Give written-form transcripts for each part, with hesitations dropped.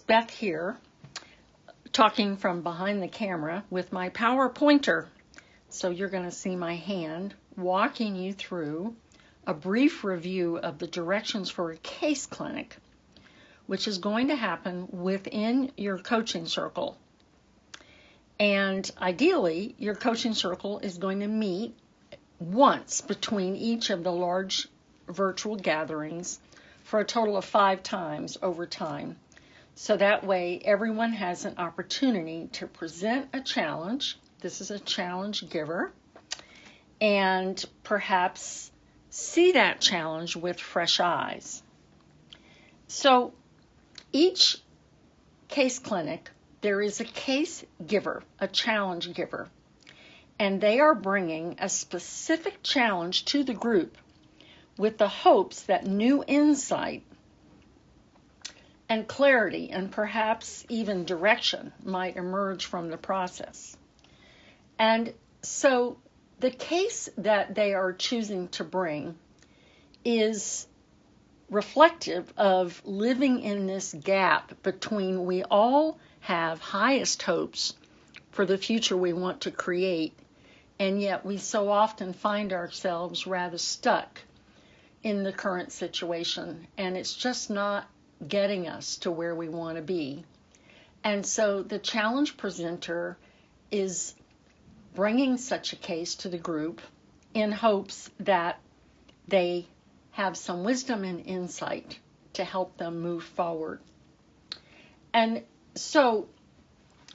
Beth here, talking from behind the camera with my power pointer. So you're going to see my hand walking you through a brief review of the directions for a case clinic, which is going to happen within your coaching circle. And ideally, your coaching circle is going to meet once between each of the large virtual gatherings for a total of 5 times over time. So that way, everyone has an opportunity to present a challenge. This is a challenge giver. And perhaps see that challenge with fresh eyes. So each case clinic, there is a case giver, a challenge giver, and they are bringing a specific challenge to the group with the hopes that new insight and clarity and perhaps even direction might emerge from the process. And so the case that they are choosing to bring is reflective of living in this gap between we all have highest hopes for the future we want to create, and yet we so often find ourselves rather stuck in the current situation, and it's just not getting us to where we want to be. And so the challenge presenter is bringing such a case to the group in hopes that they have some wisdom and insight to help them move forward. And so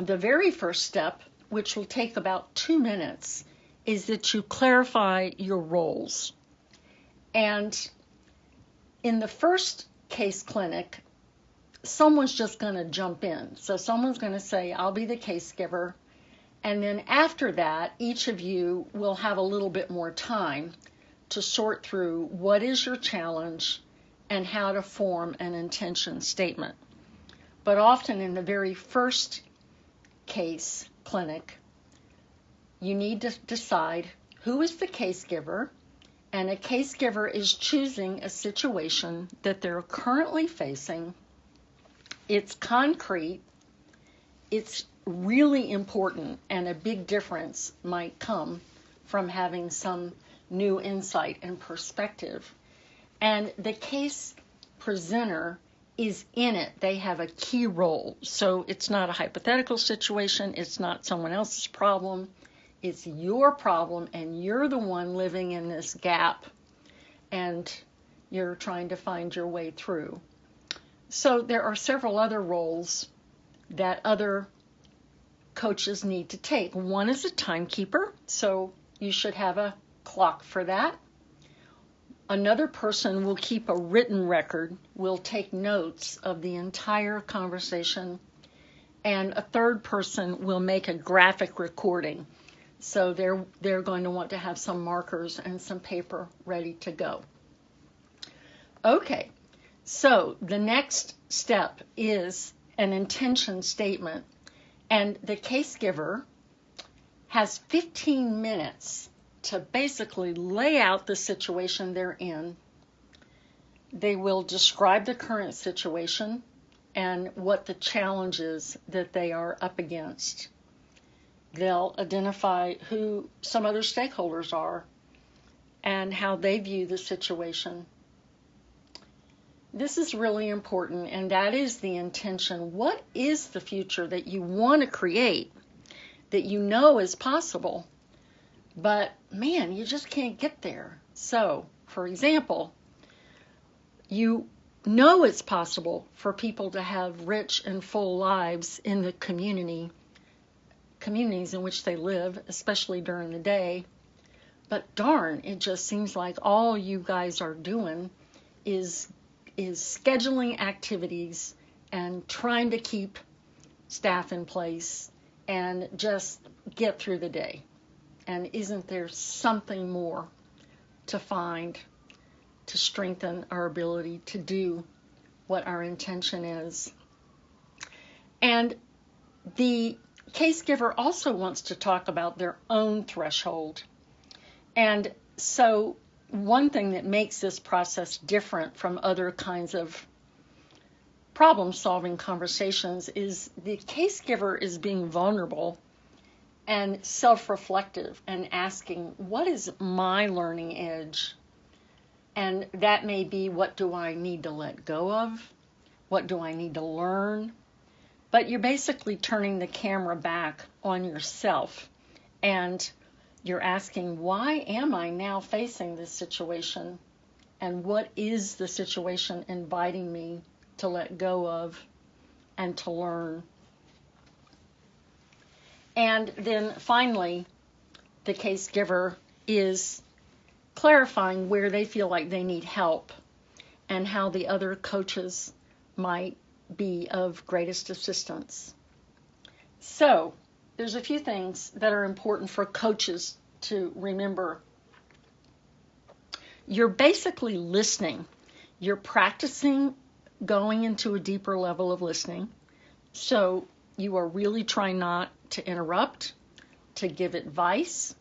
the very first step, which will take about 2 minutes, is that you clarify your roles. And in the first case clinic, someone's just going to jump in. So someone's going to say, I'll be the case giver. And then after that, each of you will have a little bit more time to sort through what is your challenge and how to form an intention statement. But often in the very first case clinic, you need to decide who is the case giver, and a case giver is choosing a situation that they're currently facing. It's concrete, it's really important, and a big difference might come from having some new insight and perspective. And the case presenter is in it. They have a key role. So it's not a hypothetical situation. It's not someone else's problem. It's your problem, and you're the one living in this gap, and you're trying to find your way through. So there are several other roles that other coaches need to take. One is a timekeeper, so you should have a clock for that. Another person will keep a written record, will take notes of the entire conversation, and a third person will make a graphic recording. So they're going to want to have some markers and some paper ready to go. Okay, so the next step is an intention statement. And the case giver has 15 minutes to basically lay out the situation they're in. They will describe the current situation and what the challenge is that they are up against. They'll identify who some other stakeholders are and how they view the situation. This is really important, and that is the intention. What is the future that you want to create, that you know is possible, but man, you just can't get there? So, for example, you know it's possible for people to have rich and full lives in the communities in which they live, especially during the day, but darn, it just seems like all you guys are doing is scheduling activities and trying to keep staff in place and just get through the day. And isn't there something more to find to strengthen our ability to do what our intention is? And the case giver also wants to talk about their own threshold. And so one thing that makes this process different from other kinds of problem-solving conversations is the case giver is being vulnerable and self-reflective and asking, what is my learning edge? And that may be, what do I need to let go of? What do I need to learn? But you're basically turning the camera back on yourself, and you're asking, why am I now facing this situation? And what is the situation inviting me to let go of and to learn? And then finally, the case giver is clarifying where they feel like they need help and how the other coaches might be of greatest assistance. So, there's a few things that are important for coaches to remember. You're basically listening. You're practicing going into a deeper level of listening. So you are really trying not to interrupt, to give advice,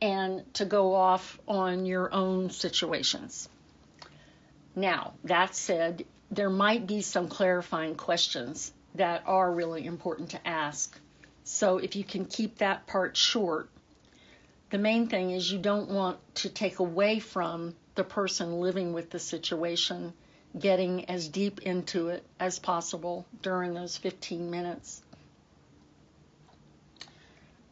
and to go off on your own situations. Now, that said, there might be some clarifying questions that are really important to ask. So if you can keep that part short, the main thing is you don't want to take away from the person living with the situation, getting as deep into it as possible during those 15 minutes.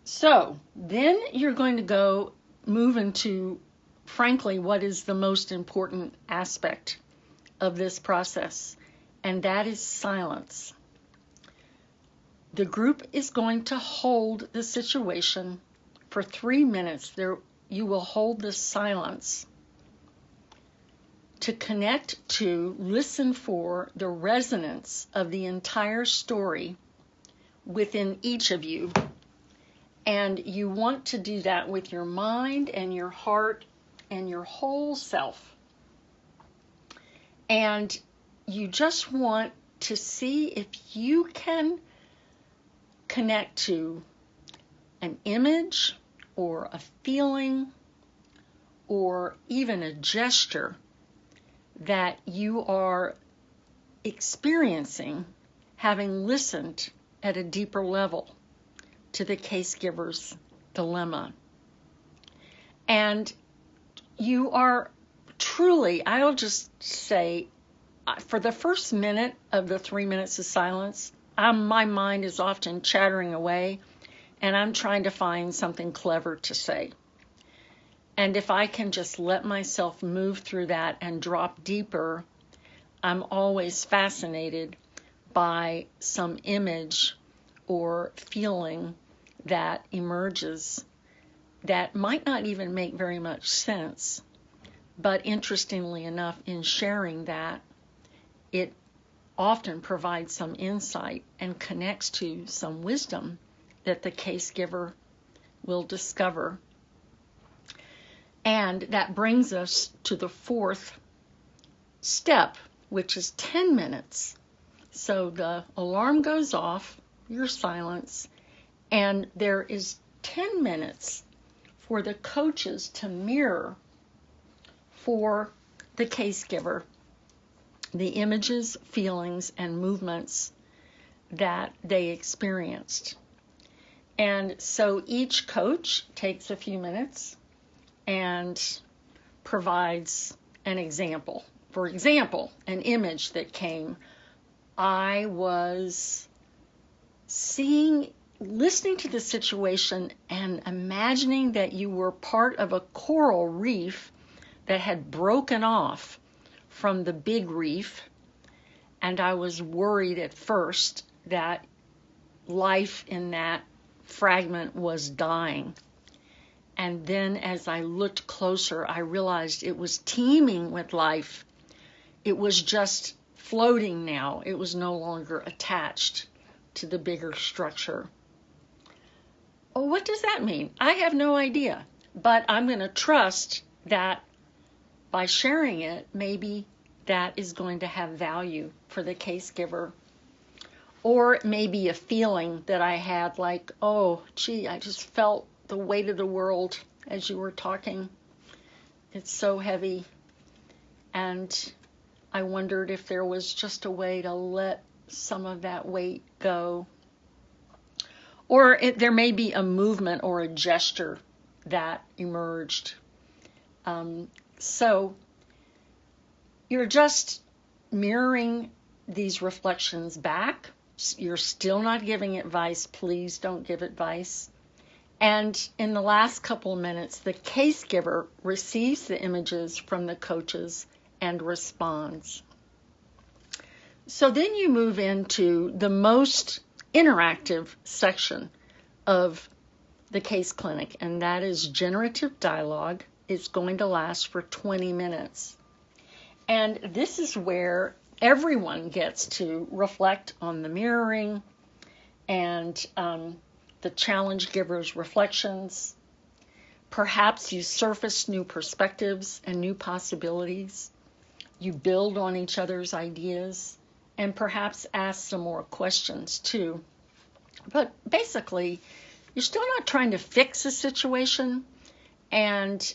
So then you're going to move into, frankly, what is the most important aspect of this process, and that is silence. The group is going to hold the situation for 3 minutes. You will hold the silence to connect to, listen for the resonance of the entire story within each of you. And you want to do that with your mind and your heart and your whole self. And you just want to see if you can connect to an image or a feeling or even a gesture that you are experiencing having listened at a deeper level to the case giver's dilemma. And you are truly, I'll just say, for the first minute of the 3 minutes of silence, my mind is often chattering away, and I'm trying to find something clever to say. And if I can just let myself move through that and drop deeper, I'm always fascinated by some image or feeling that emerges that might not even make very much sense. But interestingly enough, in sharing that, it often provides some insight and connects to some wisdom that the case giver will discover. And that brings us to the fourth step, which is 10 minutes. So the alarm goes off, your silence, and there is 10 minutes for the coaches to mirror for the case giver the images, feelings, and movements that they experienced. And so each coach takes a few minutes and provides an example. For example, an image that came. I was listening to the situation and imagining that you were part of a coral reef that had broken off from the big reef, and I was worried at first that life in that fragment was dying. And then as I looked closer, I realized it was teeming with life. It was just floating now. It was no longer attached to the bigger structure. Oh, what does that mean? I have no idea. But I'm going to trust that by sharing it, maybe that is going to have value for the case giver. Or maybe a feeling that I had like, oh, gee, I just felt the weight of the world as you were talking. It's so heavy. And I wondered if there was just a way to let some of that weight go. Or there may be a movement or a gesture that emerged. So you're just mirroring these reflections back. You're still not giving advice. Please don't give advice. And in the last couple of minutes, the case giver receives the images from the coaches and responds. So then you move into the most interactive section of the case clinic, and that is generative dialogue. It's going to last for 20 minutes. And this is where everyone gets to reflect on the mirroring and the challenge giver's reflections. Perhaps you surface new perspectives and new possibilities. You build on each other's ideas and perhaps ask some more questions too. But basically, you're still not trying to fix a situation, and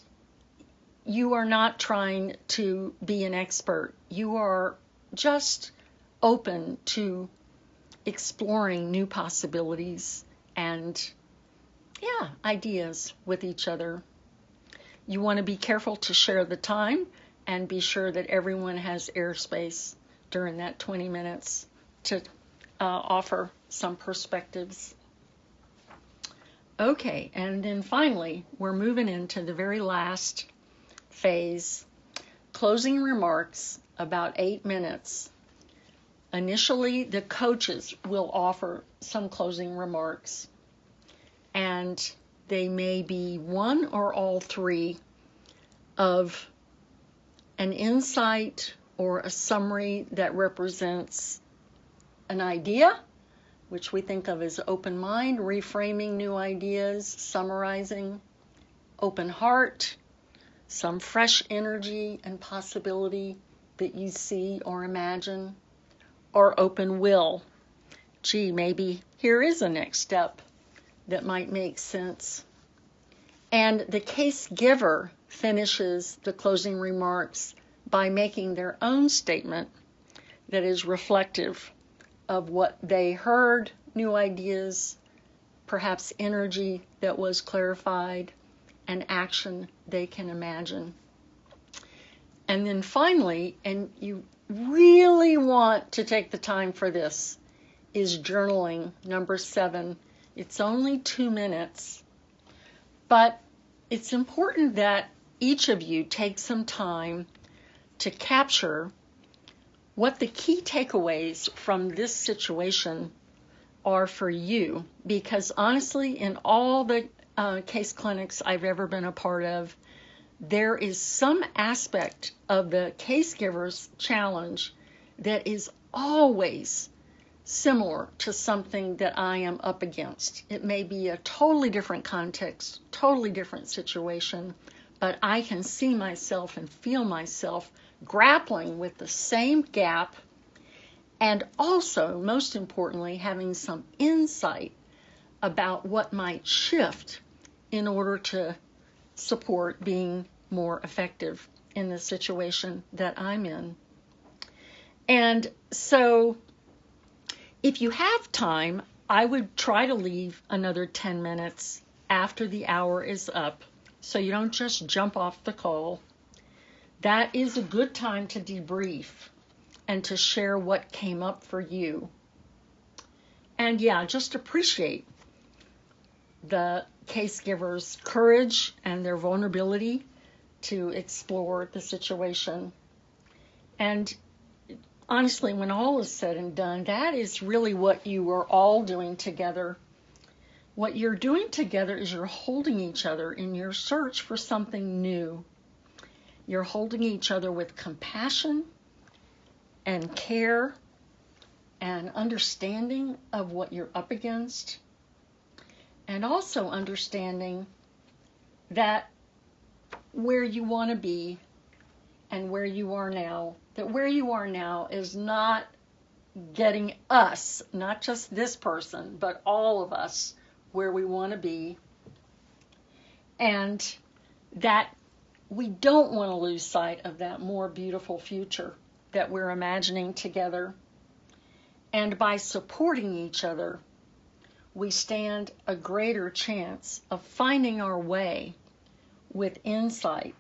you are not trying to be an expert. You are just open to exploring new possibilities and, ideas with each other. You want to be careful to share the time and be sure that everyone has airspace during that 20 minutes to offer some perspectives. Okay, and then finally, we're moving into the very last phase, closing remarks, about 8 minutes. Initially, the coaches will offer some closing remarks, and they may be one or all three of an insight or a summary that represents an idea, which we think of as open mind, reframing new ideas, summarizing, open heart, some fresh energy and possibility that you see or imagine, or open will. Gee, maybe here is a next step that might make sense. And the case giver finishes the closing remarks by making their own statement that is reflective of what they heard, new ideas, perhaps energy that was clarified, and action they can imagine. And then finally, and you really want to take the time for this, is journaling, number 7. It's only 2 minutes, but it's important that each of you take some time to capture what the key takeaways from this situation are for you, because honestly, in all the case clinics I've ever been a part of, there is some aspect of the case giver's challenge that is always similar to something that I am up against. It may be a totally different context, totally different situation, but I can see myself and feel myself grappling with the same gap, and also, most importantly, having some insight about what might shift in order to support being more effective in the situation that I'm in. And so, if you have time, I would try to leave another 10 minutes after the hour is up, so you don't just jump off the call. That is a good time to debrief and to share what came up for you. And just appreciate the case giver's courage and their vulnerability to explore the situation. And honestly, when all is said and done, that is really what you are all doing together. What you're doing together is you're holding each other in your search for something new. You're holding each other with compassion and care and understanding of what you're up against, and also understanding that where you want to be and where you are now, that where you are now is not getting us, not just this person, but all of us, where we want to be, and that we don't want to lose sight of that more beautiful future that we're imagining together. And by supporting each other, we stand a greater chance of finding our way with insight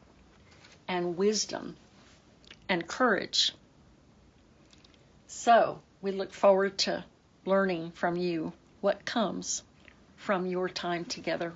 and wisdom and courage. So we look forward to learning from you what comes from your time together.